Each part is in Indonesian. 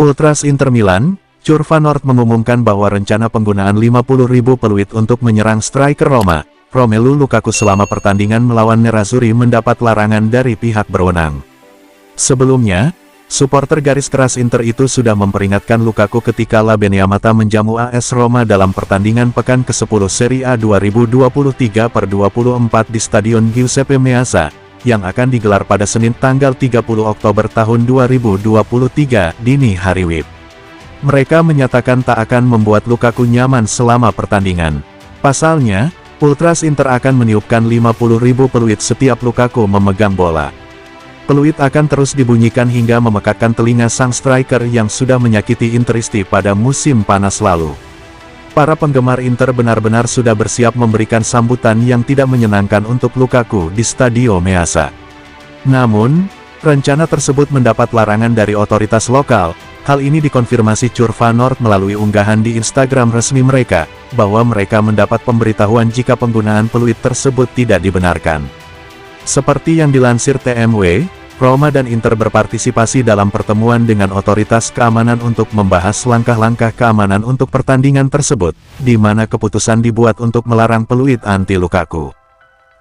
Ultras Inter Milan, Curva-Nord mengumumkan bahwa rencana penggunaan 50.000 peluit untuk menyerang striker Roma, Romelu Lukaku selama pertandingan melawan Nerazzurri mendapat larangan dari pihak berwenang. Sebelumnya, supporter garis keras Inter itu sudah memperingatkan Lukaku ketika La Beniamata menjamu AS Roma dalam pertandingan pekan ke-10 Serie A 2023/24 di Stadion Giuseppe Meazza, yang akan digelar pada Senin tanggal 30 Oktober tahun 2023 dini hari WIB. Mereka menyatakan tak akan membuat Lukaku nyaman selama pertandingan. Pasalnya, Ultras Inter akan meniupkan 50.000 peluit setiap Lukaku memegang bola. Peluit akan terus dibunyikan hingga memekakkan telinga sang striker yang sudah menyakiti Interisti pada musim panas lalu. Para penggemar Inter benar-benar sudah bersiap memberikan sambutan yang tidak menyenangkan untuk Lukaku di Stadio Meazza. Namun, rencana tersebut mendapat larangan dari otoritas lokal. Hal ini dikonfirmasi Curva-Nord melalui unggahan di Instagram resmi mereka, bahwa mereka mendapat pemberitahuan jika penggunaan peluit tersebut tidak dibenarkan. Seperti yang dilansir TMW, Roma dan Inter berpartisipasi dalam pertemuan dengan otoritas keamanan untuk membahas langkah-langkah keamanan untuk pertandingan tersebut, di mana keputusan dibuat untuk melarang peluit anti Lukaku.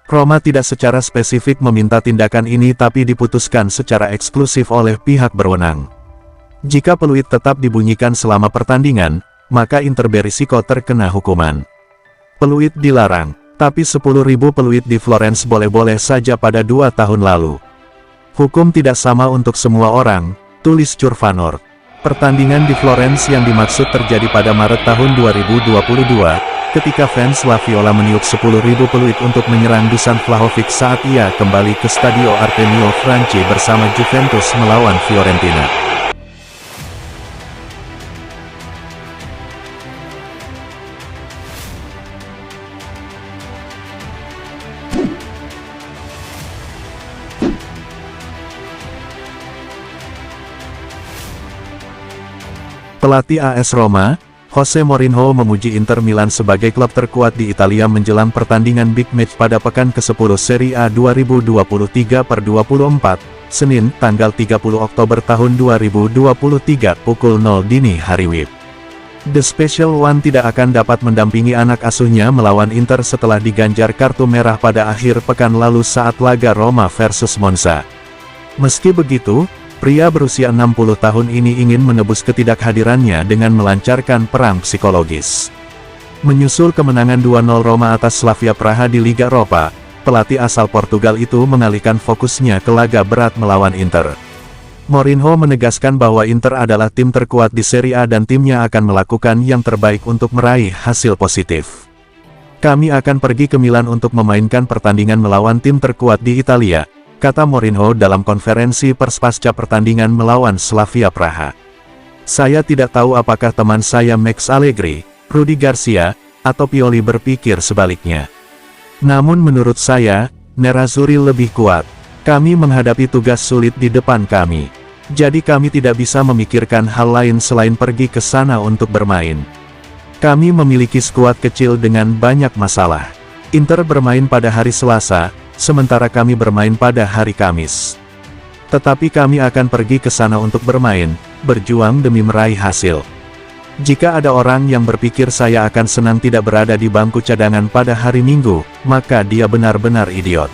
Roma tidak secara spesifik meminta tindakan ini tapi diputuskan secara eksklusif oleh pihak berwenang. Jika peluit tetap dibunyikan selama pertandingan, maka Inter berisiko terkena hukuman. Peluit dilarang, tapi 10.000 peluit di Florence boleh-boleh saja pada 2 tahun lalu. Hukum tidak sama untuk semua orang, tulis Curva-Nord. Pertandingan di Florence yang dimaksud terjadi pada Maret tahun 2022, ketika fans La Viola meniup 10.000 peluit untuk menyerang Dusan Vlahovic saat ia kembali ke Stadio Artemio Franchi bersama Juventus melawan Fiorentina. Pelatih AS Roma, Jose Mourinho memuji Inter Milan sebagai klub terkuat di Italia menjelang pertandingan big match pada pekan ke-10 Serie A 2023/24, Senin, tanggal 30 Oktober tahun 2023 pukul 0 dini hari WIB. The Special One tidak akan dapat mendampingi anak asuhnya melawan Inter setelah diganjar kartu merah pada akhir pekan lalu saat laga Roma versus Monza. Meski begitu, pria berusia 60 tahun ini ingin menebus ketidakhadirannya dengan melancarkan perang psikologis. Menyusul kemenangan 2-0 Roma atas Slavia Praha di Liga Eropa, pelatih asal Portugal itu mengalihkan fokusnya ke laga berat melawan Inter. Mourinho menegaskan bahwa Inter adalah tim terkuat di Serie A dan timnya akan melakukan yang terbaik untuk meraih hasil positif. Kami akan pergi ke Milan untuk memainkan pertandingan melawan tim terkuat di Italia, kata Mourinho dalam konferensi pers pasca pertandingan melawan Slavia Praha. Saya tidak tahu apakah teman saya Max Allegri, Rudi Garcia, atau Pioli berpikir sebaliknya. Namun menurut saya, Nerazzurri lebih kuat. Kami menghadapi tugas sulit di depan kami. Jadi kami tidak bisa memikirkan hal lain selain pergi ke sana untuk bermain. Kami memiliki skuad kecil dengan banyak masalah. Inter bermain pada hari Selasa, sementara kami bermain pada hari Kamis. Tetapi kami akan pergi ke sana untuk bermain, berjuang demi meraih hasil. Jika ada orang yang berpikir saya akan senang tidak berada di bangku cadangan pada hari Minggu, maka dia benar-benar idiot.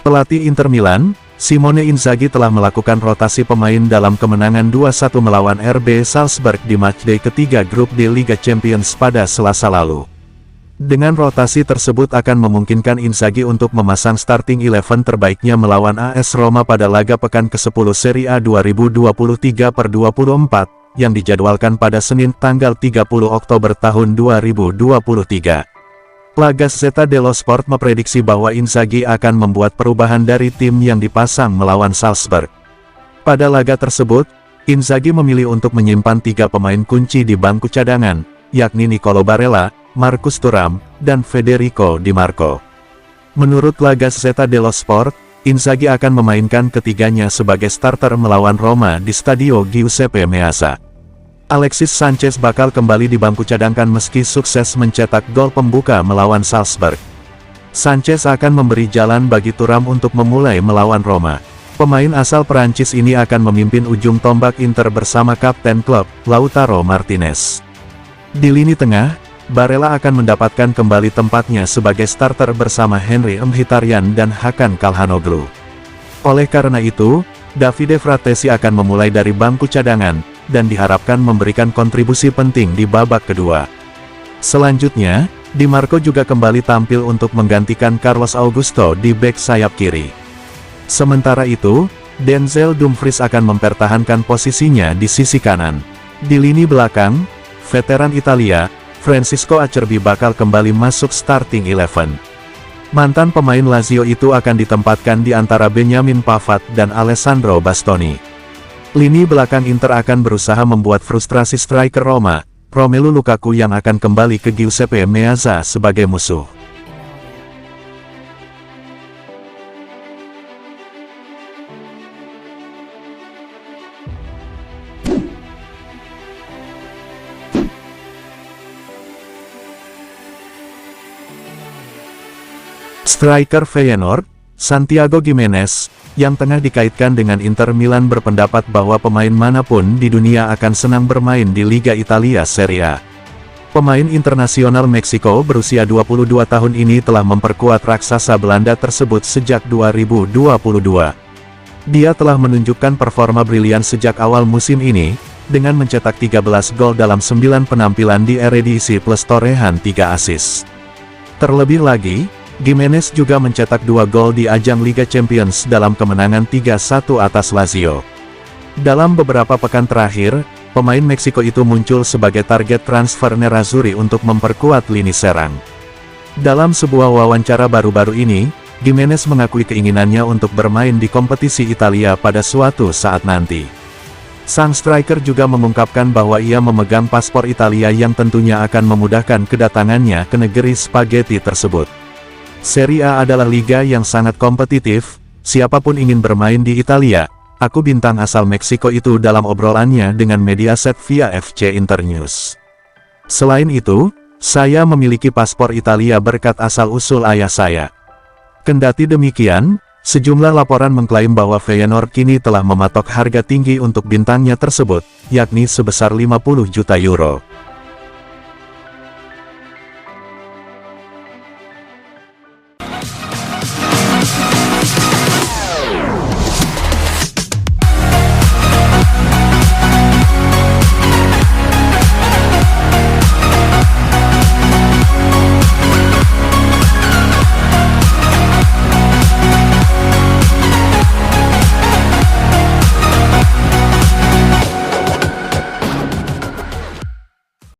Pelatih Inter Milan, Simone Inzaghi telah melakukan rotasi pemain dalam kemenangan 2-1 melawan RB Salzburg di matchday ketiga grup D Liga Champions pada Selasa lalu. Dengan rotasi tersebut akan memungkinkan Inzaghi untuk memasang starting 11 terbaiknya melawan AS Roma pada laga pekan ke-10 Serie A 2023/24, yang dijadwalkan pada Senin tanggal 30 Oktober tahun 2023. La Gazzetta dello Sport memprediksi bahwa Inzaghi akan membuat perubahan dari tim yang dipasang melawan Salzburg. Pada laga tersebut, Inzaghi memilih untuk menyimpan 3 pemain kunci di bangku cadangan, yakni Nicolo Barella, Marcus Thuram, dan Federico Di Marco. Menurut La Gazzetta dello Sport, Inzaghi akan memainkan ketiganya sebagai starter melawan Roma di Stadio Giuseppe Meazza. Alexis Sanchez bakal kembali di bangku cadangkan meski sukses mencetak gol pembuka melawan Salzburg. Sanchez akan memberi jalan bagi Thuram untuk memulai melawan Roma. Pemain asal Perancis ini akan memimpin ujung tombak Inter bersama kapten klub, Lautaro Martinez. Di lini tengah, Barella akan mendapatkan kembali tempatnya sebagai starter bersama Henry Mkhitaryan dan Hakan Calhanoglu. Oleh karena itu, Davide Frattesi akan memulai dari bangku cadangan, dan diharapkan memberikan kontribusi penting di babak kedua. Selanjutnya, Di Marco juga kembali tampil untuk menggantikan Carlos Augusto di bek sayap kiri. Sementara itu, Denzel Dumfries akan mempertahankan posisinya di sisi kanan. Di lini belakang, veteran Italia, Francisco Acerbi bakal kembali masuk starting 11. Mantan pemain Lazio itu akan ditempatkan di antara Benjamin Pavard dan Alessandro Bastoni. Lini belakang Inter akan berusaha membuat frustrasi striker Roma, Romelu Lukaku yang akan kembali ke Giuseppe Meazza sebagai musuh. Striker Feyenoord, Santiago Gimenez, yang tengah dikaitkan dengan Inter Milan berpendapat bahwa pemain manapun di dunia akan senang bermain di Liga Italia Serie A. Pemain internasional Meksiko berusia 22 tahun ini telah memperkuat raksasa Belanda tersebut sejak 2022. Dia telah menunjukkan performa brilian sejak awal musim ini, dengan mencetak 13 gol dalam 9 penampilan di Eredivisie plus torehan 3 assist. Terlebih lagi, Gimenez juga mencetak 2 gol di ajang Liga Champions dalam kemenangan 3-1 atas Lazio. Dalam beberapa pekan terakhir, pemain Meksiko itu muncul sebagai target transfer Nerazzurri untuk memperkuat lini serang. Dalam sebuah wawancara baru-baru ini, Gimenez mengakui keinginannya untuk bermain di kompetisi Italia pada suatu saat nanti. Sang striker juga mengungkapkan bahwa ia memegang paspor Italia yang tentunya akan memudahkan kedatangannya ke negeri spaghetti tersebut. Serie A adalah liga yang sangat kompetitif, siapapun ingin bermain di Italia, aku bintang asal Meksiko itu dalam obrolannya dengan Mediaset via FC Internews. Selain itu, saya memiliki paspor Italia berkat asal-usul ayah saya. Kendati demikian, sejumlah laporan mengklaim bahwa Feyenoord kini telah mematok harga tinggi untuk bintangnya tersebut, yakni sebesar 50 juta euro.